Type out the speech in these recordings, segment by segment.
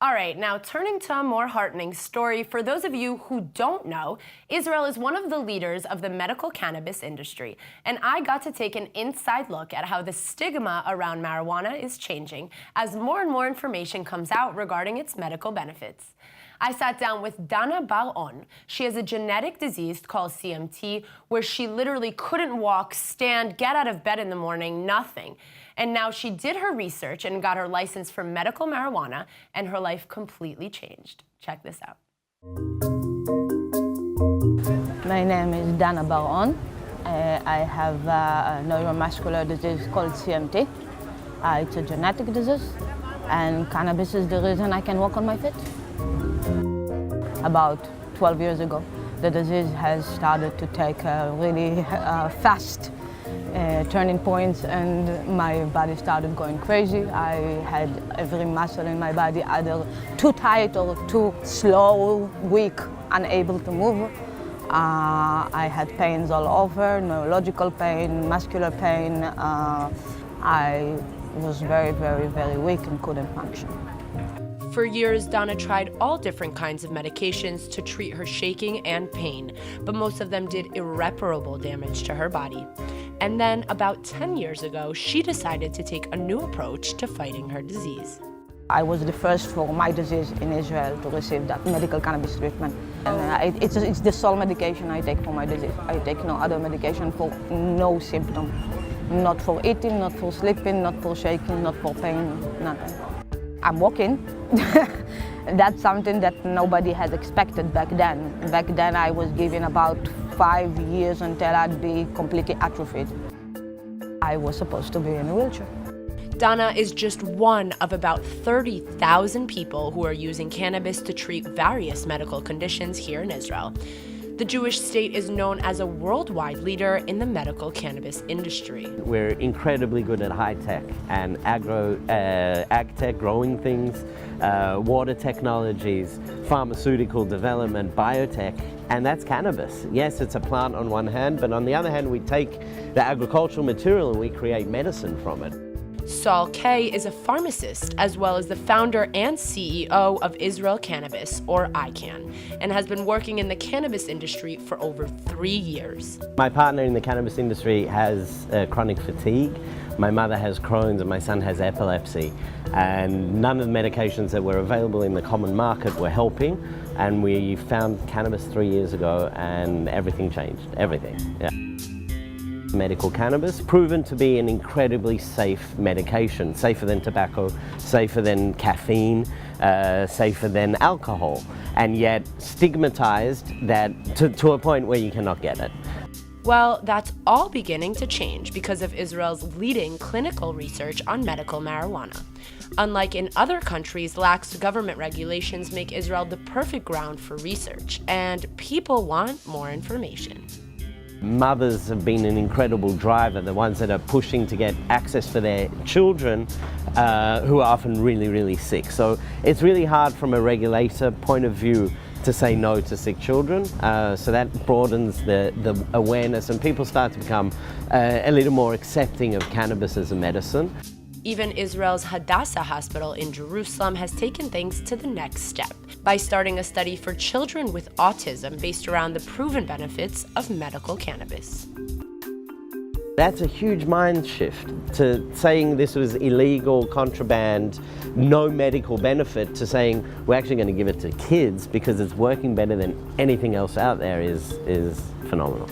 All right, now turning to a more heartening story. For those of you who don't know, Israel is one of the leaders of the medical cannabis industry, and I got to take an inside look at how the stigma around marijuana is changing as more and more information comes out regarding its medical benefits. I sat down with Dana Bar-On. She has a genetic disease called CMT, where she literally couldn't walk, stand, get out of bed in the morning, nothing. And now she did her research and got her license for medical marijuana, and her life completely changed. Check this out. My name is Dana Bar-On. I have a neuromuscular disease called CMT. It's a genetic disease, and cannabis is the reason I can walk on my feet. About 12 years ago, the disease has started to take really fast turning points, and my body started going crazy. I had every muscle in my body either too tight or too slow, weak, unable to move. I had pains all over, neurological pain, muscular pain. I was very, very, very weak and couldn't function. For years, Dana tried all different kinds of medications to treat her shaking and pain, but most of them did irreparable damage to her body. And then, about 10 years ago, she decided to take a new approach to fighting her disease. I was the first for my disease in Israel to receive that medical cannabis treatment. And it's the sole medication I take for my disease. I take no other medication for no symptom. Not for eating, not for sleeping, not for shaking, not for pain, nothing. I'm walking. That's something that nobody has expected back then. Back then I was given about 5 years until I'd be completely atrophied. I was supposed to be in a wheelchair. Dana is just one of about 30,000 people who are using cannabis to treat various medical conditions here in Israel. The Jewish state is known as a worldwide leader in the medical cannabis industry. We're incredibly good at high tech and ag tech, growing things, water technologies, pharmaceutical development, biotech, and that's cannabis. Yes, it's a plant on one hand, but on the other hand, we take the agricultural material and we create medicine from it. Saul Kay is a pharmacist as well as the founder and CEO of Israel Cannabis, or ICANN, and has been working in the cannabis industry for over 3 years. My partner in the cannabis industry has chronic fatigue. My mother has Crohn's and my son has epilepsy. And none of the medications that were available in the common market were helping. And we found cannabis 3 years ago and everything changed, everything. Yeah. Medical cannabis, proven to be an incredibly safe medication, safer than tobacco, safer than caffeine, safer than alcohol, and yet stigmatized that to a point where you cannot get it. Well, that's all beginning to change because of Israel's leading clinical research on medical marijuana. Unlike in other countries, lax government regulations make Israel the perfect ground for research, and people want more information. Mothers have been an incredible driver, the ones that are pushing to get access for their children who are often really, really sick. So it's really hard from a regulator point of view to say no to sick children. So that broadens the awareness, and people start to become a little more accepting of cannabis as a medicine. Even Israel's Hadassah Hospital in Jerusalem has taken things to the next step by starting a study for children with autism based around the proven benefits of medical cannabis. That's a huge mind shift to saying this was illegal, contraband, no medical benefit, to saying we're actually going to give it to kids because it's working better than anything else out there is phenomenal.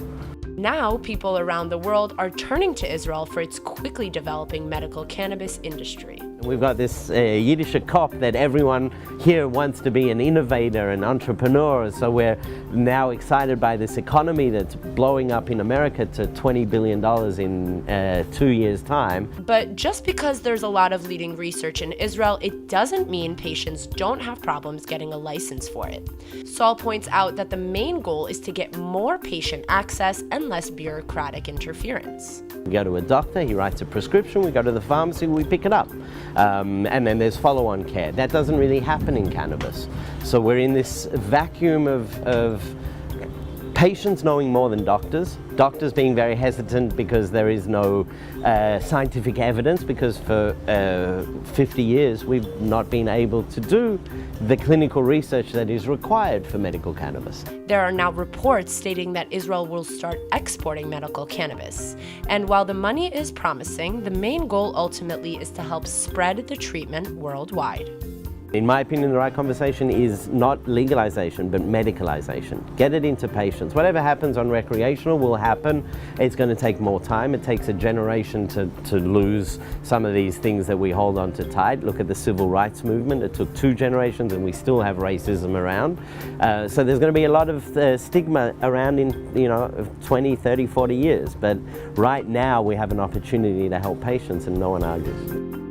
Now, people around the world are turning to Israel for its quickly developing medical cannabis industry. We've got this Yiddish cop that everyone here wants to be an innovator, an entrepreneur, so we're now excited by this economy that's blowing up in America to $20 billion in 2 years' time. But just because there's a lot of leading research in Israel, it doesn't mean patients don't have problems getting a license for it. Saul points out that the main goal is to get more patient access and less bureaucratic interference. We go to a doctor, he writes a prescription, we go to the pharmacy, we pick it up. And then there's follow-on care. That doesn't really happen in cannabis. So we're in this vacuum of patients knowing more than doctors, doctors being very hesitant because there is no scientific evidence, because for 50 years we've not been able to do the clinical research that is required for medical cannabis. There are now reports stating that Israel will start exporting medical cannabis. And while the money is promising, the main goal ultimately is to help spread the treatment worldwide. In my opinion, the right conversation is not legalization, but medicalization. Get it into patients. Whatever happens on recreational will happen. It's going to take more time. It takes a generation to lose some of these things that we hold on to tight. Look at the civil rights movement. It took 2 generations and we still have racism around. So there's going to be a lot of stigma around in 20, 30, 40 years. But right now we have an opportunity to help patients and no one argues.